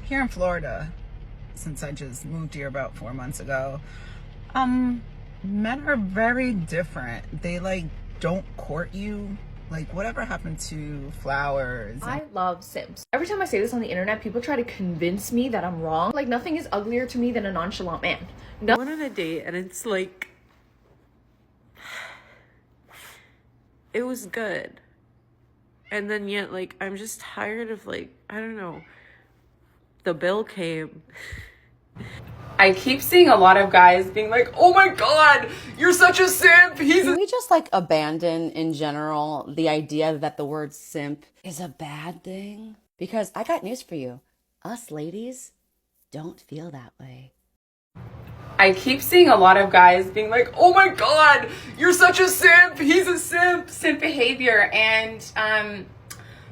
here in Florida, since I just moved here about 4 months ago, men are very different. They like don't court you. Like whatever happened to flowers? I love simps. Every time I say this on the internet, people try to convince me that I'm wrong. Like, nothing is uglier to me than a nonchalant man. I went on a date and it's like, it was good. And then yet, like, I'm just tired of, like, I don't know, the bill came. I keep seeing a lot of guys being like, oh my God, you're such a simp. Can we just like abandon in general the idea that the word simp is a bad thing? Because I got news for you. Us ladies don't feel that way. I keep seeing a lot of guys being like, oh my God, you're such a simp. He's a simp. Simp behavior. And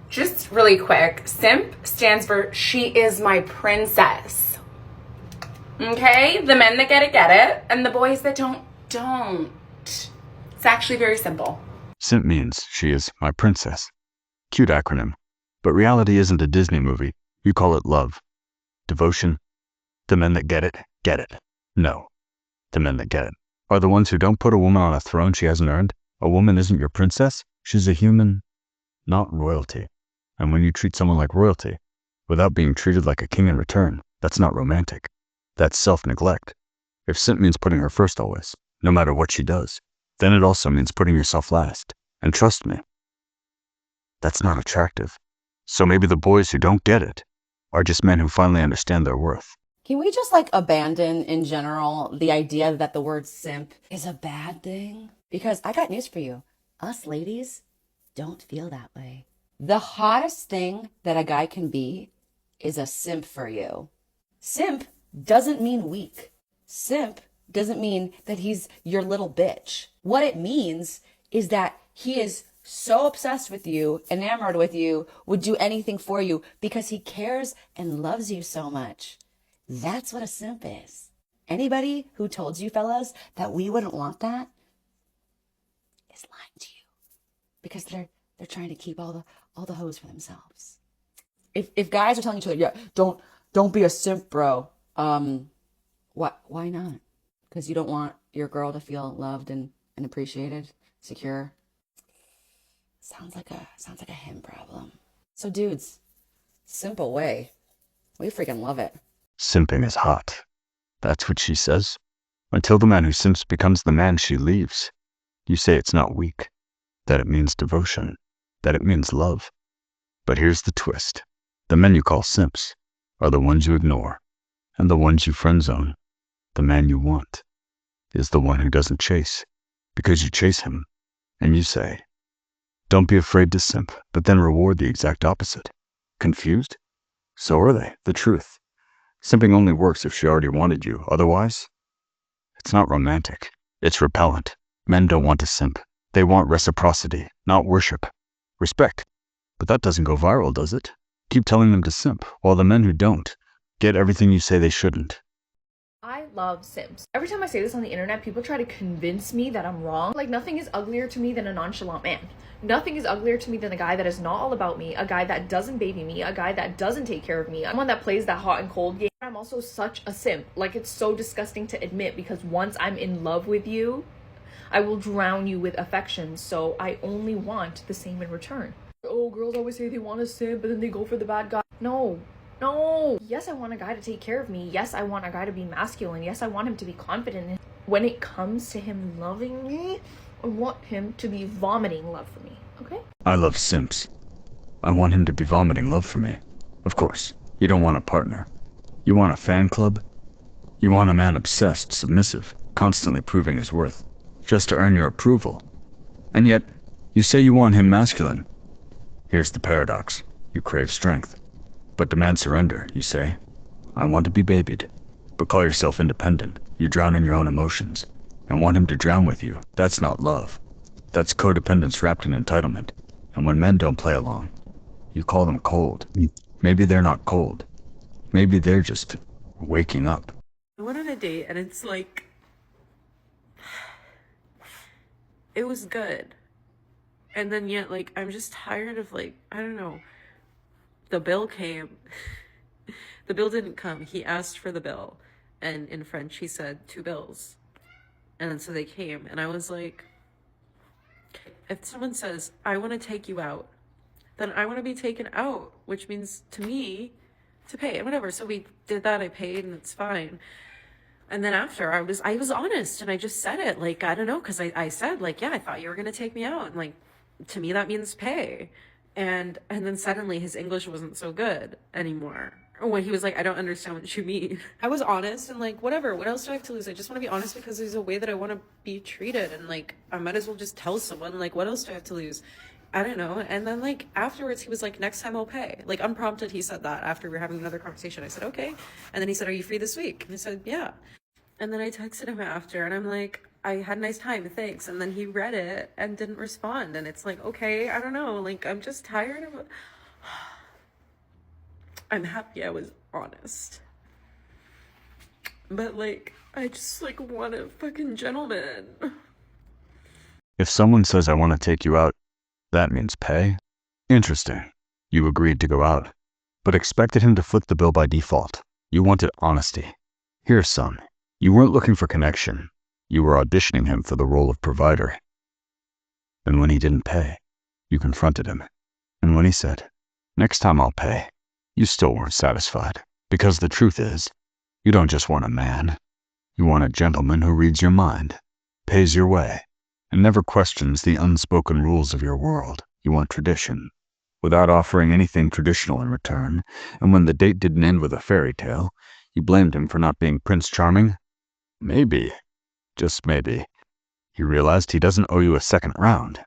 just really quick, simp stands for she is my princess. Okay? The men that get it. And the boys that don't. It's actually very simple. Simp means she is my princess. Cute acronym. But reality isn't a Disney movie. You call it love. Devotion. The men that get it, get it. No. The men that get it are the ones who don't put a woman on a throne she hasn't earned. A woman isn't your princess. She's a human, not royalty. And when you treat someone like royalty, without being treated like a king in return, that's not romantic. That's self-neglect. If simp means putting her first always, no matter what she does, then it also means putting yourself last. And trust me, that's not attractive. So maybe the boys who don't get it are just men who finally understand their worth. Can we just like abandon in general the idea that the word simp is a bad thing? Because I got news for you. Us ladies don't feel that way. The hottest thing that a guy can be is a simp for you. Simp doesn't mean weak. Simp doesn't mean that he's your little bitch. What it means is that he is so obsessed with you, enamored with you, would do anything for you because he cares and loves you so much. That's what a simp is. Anybody who told you, fellas, that we wouldn't want that is lying to you because they're trying to keep all the hoes for themselves. If guys are telling each other, yeah, don't be a simp, bro. Why not? Because you don't want your girl to feel loved and appreciated, secure. Sounds like a him problem. So dudes, simple way. We freaking love it. Simping is hot. That's what she says. Until the man who simps becomes the man she leaves. You say it's not weak, that it means devotion, that it means love. But here's the twist. The men you call simps are the ones you ignore, and the ones you friend zone. The man you want is the one who doesn't chase, because you chase him, and you say, don't be afraid to simp, but then reward the exact opposite. Confused? So are they, the truth. Simping only works if she already wanted you. Otherwise, it's not romantic. It's repellent. Men don't want to simp. They want reciprocity, not worship. Respect. But that doesn't go viral, does it? Keep telling them to simp, while the men who don't get everything you say they shouldn't. I love simps. Every time I say this on the internet, people try to convince me that I'm wrong. Like, nothing is uglier to me than a nonchalant man. Nothing is uglier to me than a guy that is not all about me, a guy that doesn't baby me, a guy that doesn't take care of me. I'm one that plays that hot and cold game. I'm also such a simp. Like, it's so disgusting to admit because once I'm in love with you, I will drown you with affection. So I only want the same in return. Oh, girls always say they want a simp, but then they go for the bad guy. No. Yes, I want a guy to take care of me. Yes, I want a guy to be masculine. Yes, I want him to be confident. When it comes to him loving me, I want him to be vomiting love for me, okay? I love simps. I want him to be vomiting love for me. Of course, you don't want a partner. You want a fan club? You want a man obsessed, submissive, constantly proving his worth, just to earn your approval. And yet, you say you want him masculine. Here's the paradox. You crave strength, but demand surrender, you say. I want to be babied, but call yourself independent. You drown in your own emotions, and want him to drown with you. That's not love. That's codependence wrapped in entitlement. And when men don't play along, you call them cold. Maybe they're not cold. Maybe they're just waking up. I went on a date and it's like, it was good. And then yet, like, I'm just tired of, like, I don't know, the bill came. The bill didn't come. He asked for the bill. And in French, he said 2 bills. And then so they came. And I was like, if someone says, I want to take you out, then I want to be taken out, which means to me to pay and whatever. So we did that. I paid and it's fine. And then after I was honest and I just said it, like, I don't know. Cause I said like, yeah, I thought you were going to take me out. And like, to me, that means pay. And then suddenly his English wasn't so good anymore. When he was like, I don't understand what you mean. I was honest and like, whatever, what else do I have to lose? I just want to be honest because there's a way that I want to be treated. And like, I might as well just tell someone, like, what else do I have to lose? I don't know. And then like afterwards he was like, next time I'll pay. Like unprompted, he said that after we were having another conversation. I said, okay. And then he said, are you free this week? And I said, yeah. And then I texted him after and I'm like, I had a nice time, thanks. And then he read it and didn't respond. And it's like, okay, I don't know. Like, I'm just tired of it. I'm happy I was honest. But like, I just like want a fucking gentleman. If someone says, I want to take you out, that means pay? Interesting. You agreed to go out, but expected him to foot the bill by default. You wanted honesty. Here, son, you weren't looking for connection. You were auditioning him for the role of provider. And when he didn't pay, you confronted him. And when he said, next time I'll pay, you still weren't satisfied. Because the truth is, you don't just want a man. You want a gentleman who reads your mind, pays your way, and never questions the unspoken rules of your world. You want tradition, without offering anything traditional in return. And when the date didn't end with a fairy tale, you blamed him for not being Prince Charming. Maybe, just maybe, you realized he doesn't owe you a second round.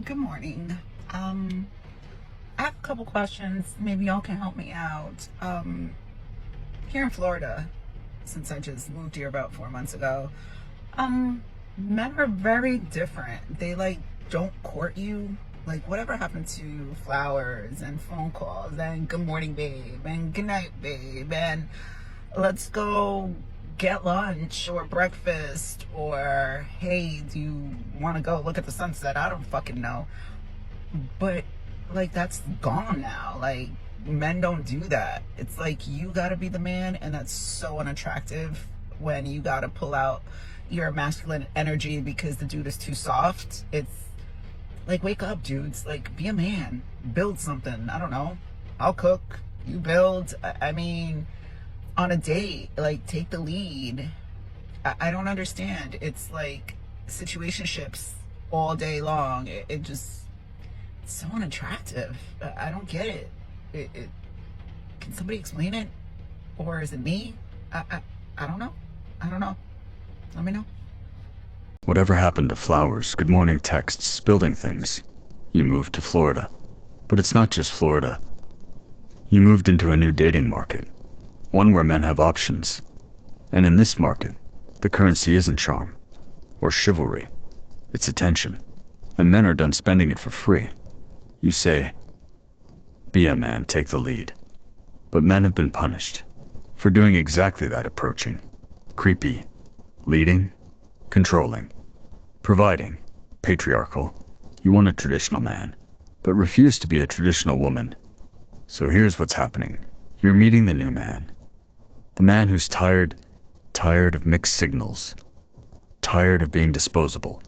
Good morning. I have a couple questions. Maybe y'all can help me out. Here in Florida, since I just moved here about 4 months ago, men are very different. They like don't court you. Like whatever happened to flowers and phone calls and good morning babe and good night babe and let's go get lunch or breakfast or hey, do you want to go look at the sunset? I don't fucking know. But like that's gone now. Like men don't do that. It's like you gotta be the man, and that's so unattractive when you gotta pull out your masculine energy because the dude is too soft. It's like, wake up, dudes. Like, be a man. Build something. I don't know. I'll cook. You build. I mean, on a date, like, take the lead. I don't understand. It's like situationships all day long. It just, it's so unattractive. I don't get it. Can somebody explain it? Or is it me? I don't know. I don't know. Let me know. Whatever happened to flowers, good morning texts, building things? You moved to Florida. But it's not just Florida. You moved into a new dating market. One where men have options. And in this market, the currency isn't charm or chivalry. It's attention. And men are done spending it for free. You say, be a man, take the lead. But men have been punished for doing exactly that, approaching. Creepy. Leading. Controlling. Providing. Patriarchal. You want a traditional man, but refuse to be a traditional woman. So here's what's happening. You're meeting the new man. The man who's tired of mixed signals. Tired of being disposable.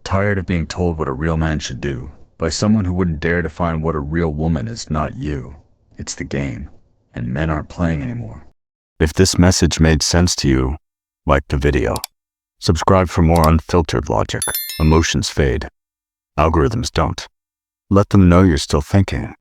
Tired of being told what a real man should do by someone who wouldn't dare define what a real woman is. Not you. It's the game, and men aren't playing anymore. If this message made sense to you, like the video. Subscribe for more unfiltered logic. Emotions fade. Algorithms don't. Let them know you're still thinking.